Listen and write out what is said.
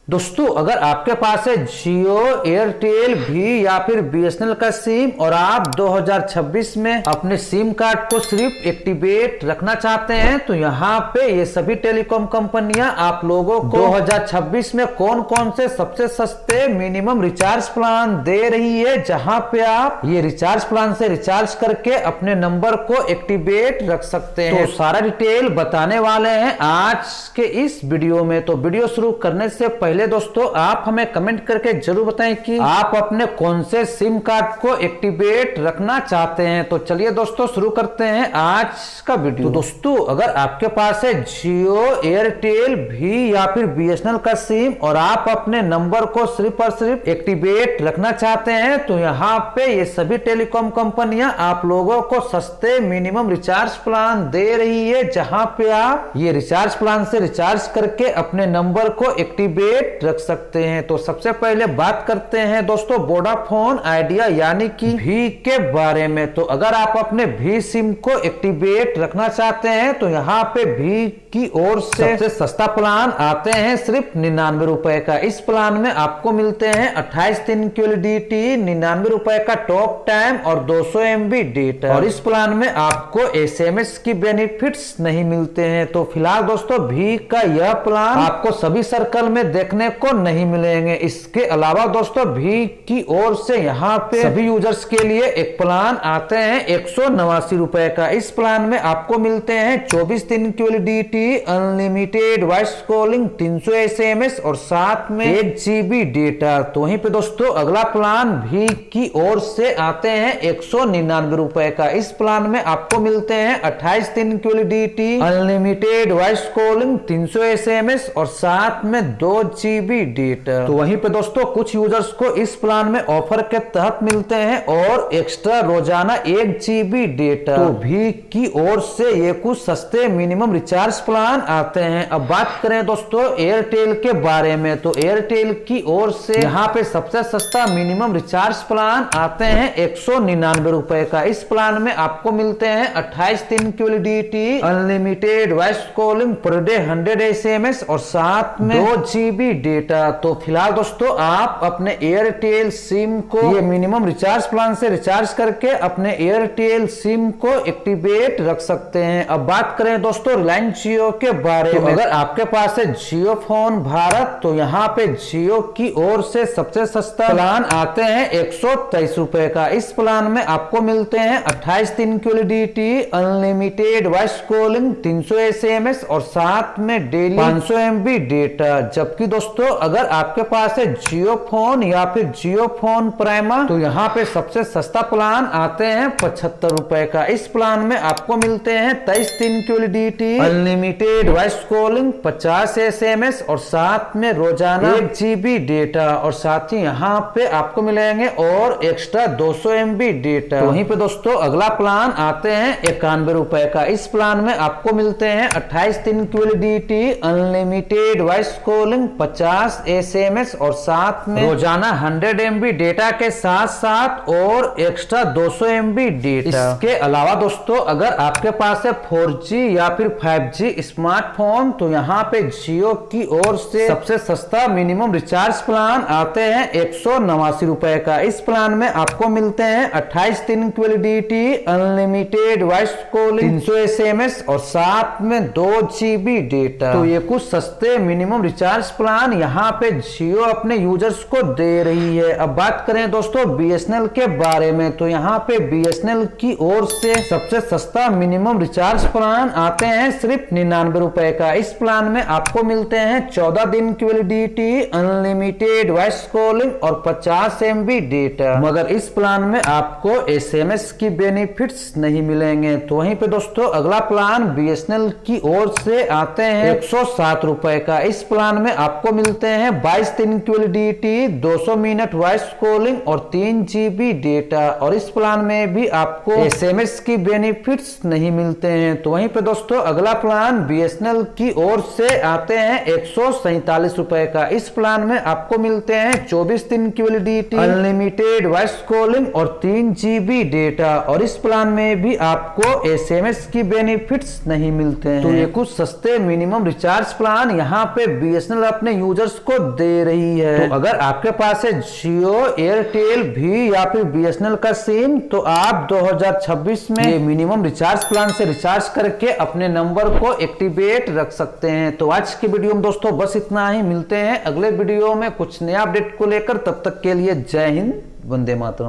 दोस्तों अगर आपके पास है जियो, एयरटेल, भी या फिर बीएसएनएल का सिम और आप 2026 में अपने सिम कार्ड को सिर्फ एक्टिवेट रखना चाहते हैं तो यहाँ पे ये सभी टेलीकॉम कंपनियां आप लोगों को 2026 में कौन कौन से सबसे सस्ते मिनिमम रिचार्ज प्लान दे रही है, जहाँ पे आप ये रिचार्ज प्लान से रिचार्ज करके अपने नंबर को एक्टिवेट रख सकते हैं। तो सारा डिटेल बताने वाले हैं आज के इस वीडियो में। तो वीडियो शुरू करने से पहले दोस्तों आप हमें कमेंट करके जरूर बताएं कि आप अपने कौन से सिम कार्ड को एक्टिवेट रखना चाहते हैं। तो चलिए दोस्तों शुरू करते हैं आज का वीडियो। तो दोस्तों अगर आपके पास है जियो, एयरटेल, भी या फिर बीएसएनएल का सिम और आप अपने नंबर को सिर्फ और सिर्फ एक्टिवेट रखना चाहते हैं तो यहाँ पे ये सभी टेलीकॉम कंपनियां आप लोगों को सस्ते मिनिमम रिचार्ज प्लान दे रही है, जहां पे आप ये रिचार्ज प्लान से रिचार्ज करके अपने नंबर को एक्टिवेट रख सकते हैं। तो सबसे पहले बात करते हैं दोस्तों वोडाफोन आइडिया यानी कि भी के बारे में। तो अगर आप अपने भी सिम को एक्टिवेट रखना चाहते हैं तो यहाँ पे भी की ओर से सबसे सस्ता प्लान आते हैं सिर्फ 99 रुपए का। इस प्लान में आपको मिलते हैं 28 दिन की वैलिडिटी, 99 रुपए का टॉक टाइम और 200 MB डेटा। और इस प्लान में आपको SMS की बेनिफिट्स नहीं मिलते हैं। तो फिलहाल दोस्तों भी का यह प्लान आपको सभी सर्कल में देखने को नहीं मिलेंगे। इसके अलावा दोस्तों भी की ओर से यहाँ पे सभी यूजर्स के लिए एक प्लान आते हैं 189 रुपए का। इस प्लान में आपको मिलते हैं 24 दिन की validity, unlimited voice calling, 300 SMS और साथ में 1 GB डेटा। तो वहीं पे दोस्तों अगला प्लान भी की ओर से आते हैं 199 रुपए का। इस प्लान में आपको मिलते हैं 28 दिन की validity, unlimited voice calling, 300 SMS और साथ में 2 GB डेटा। तो वहीं पे दोस्तों कुछ यूजर्स को इस प्लान में ऑफर के तहत मिलते हैं और एक्स्ट्रा रोजाना 1 GB डेटा। तो भी की ओर से ये कुछ सस्ते मिनिमम रिचार्ज प्लान आते हैं। अब बात करें दोस्तों एयरटेल के बारे में। तो एयरटेल की ओर से यहाँ पे सबसे सस्ता मिनिमम रिचार्ज प्लान आते हैं 199 रुपए का। इस प्लान में आपको मिलते हैं 28 दिन की validity, unlimited voice calling, per day 100 SMS और साथ में 2 GB डेटा। तो फिलहाल दोस्तों आप अपने एयरटेल सिम को ये मिनिमम रिचार्ज प्लान से रिचार्ज करके अपने एयरटेल सिम को एक्टिवेट रख सकते हैं। अब बात करें दोस्तों रिलायंस जियो के बारे में। अगर आपके पास है जियो फोन भारत तो यहाँ पे जियो की ओर से सबसे सस्ता प्लान आते हैं 123 रुपए का। इस प्लान में आपको मिलते हैं 28 दिन की validity, unlimited voice calling, 300 SMS और साथ में डेली 500 MB डेटा। जबकि दोस्तों अगर आपके पास है जियो फोन या फिर जियो फोन प्राइमा तो यहाँ पे सबसे सस्ता प्लान आते हैं 75 रुपए का। इस प्लान में आपको मिलते हैं 23 दिन की validity, unlimited voice calling, 50 SMS और साथ में रोजाना 1 GB डेटा। और साथ ही यहाँ पे आपको मिलेंगे और एक्स्ट्रा 200 MB डेटा। तो वहीं पे दोस्तों अगला प्लान आते हैं 91 रुपए का। इस प्लान में आपको मिलते हैं 28 दिन की validity, unlimited voice calling, 50 SMS और साथ में रोजाना 100 MB डेटा के साथ साथ और एक्स्ट्रा 200 MB डेटा। इसके अलावा दोस्तों अगर आपके पास है 4G या फिर 5G स्मार्टफोन तो यहाँ पे जियो की ओर से सबसे सस्ता मिनिमम रिचार्ज प्लान आते हैं 189 रुपए का। इस प्लान में आपको मिलते हैं 28 दिन की validity, unlimited voice calling, 300 SMS और साथ में 2 GB डेटा। तो ये कुछ सस्ते मिनिमम रिचार्ज प्लान यहाँ पे जियो अपने यूजर्स को दे रही है। अब बात करें दोस्तों बीएसएनएल के बारे में। तो यहाँ पे बीएसएनएल की ओर से सबसे सस्ता मिनिमम रिचार्ज प्लान आते हैं सिर्फ 99 रुपए का। इस प्लान में आपको मिलते हैं 14 दिन की वैलिडिटी, अनलिमिटेड वॉइस कॉलिंग और 50 MB डेटा। मगर इस प्लान में आपको SMS की बेनिफिट्स नहीं मिलेंगे। तो वहीं पे दोस्तों अगला प्लान बीएसएनएल की ओर से आते हैं 107 रुपए का। इस प्लान में आपको मिलते हैं 22 दिन की वैलिडिटी, 200 मिनट वॉइस कॉलिंग और 3 GB डेटा। और इस प्लान में भी आपको SMS की बेनिफिट्स नहीं मिलते हैं। तो वहीं पे दोस्तों अगला प्लान बीएसएनएल की ओर से आते हैं 147 रुपए का। इस प्लान में आपको मिलते हैं 24 दिन की वैलिडिटी, अनलिमिटेड वॉइस कॉलिंग और 3 GB डेटा। और इस प्लान में भी आपको SMS की बेनिफिट्स नहीं मिलते हैं। तो ये कुछ सस्ते मिनिमम रिचार्ज प्लान यहाँ पे बीएसएनएल अपने यूजर्स को दे रही है। तो अगर आपके पास है जियो, एयरटेल, भी या फिर बीएसएनएल का सिम, तो आप 2026 में ये मिनिमम रिचार्ज प्लान से रिचार्ज करके अपने नंबर को एक्टिवेट रख सकते हैं। तो आज की वीडियो में दोस्तों बस इतना ही। मिलते हैं अगले वीडियो में कुछ नया अपडेट को लेकर। तब तक के लिए जय हिंद, वंदे मातरम।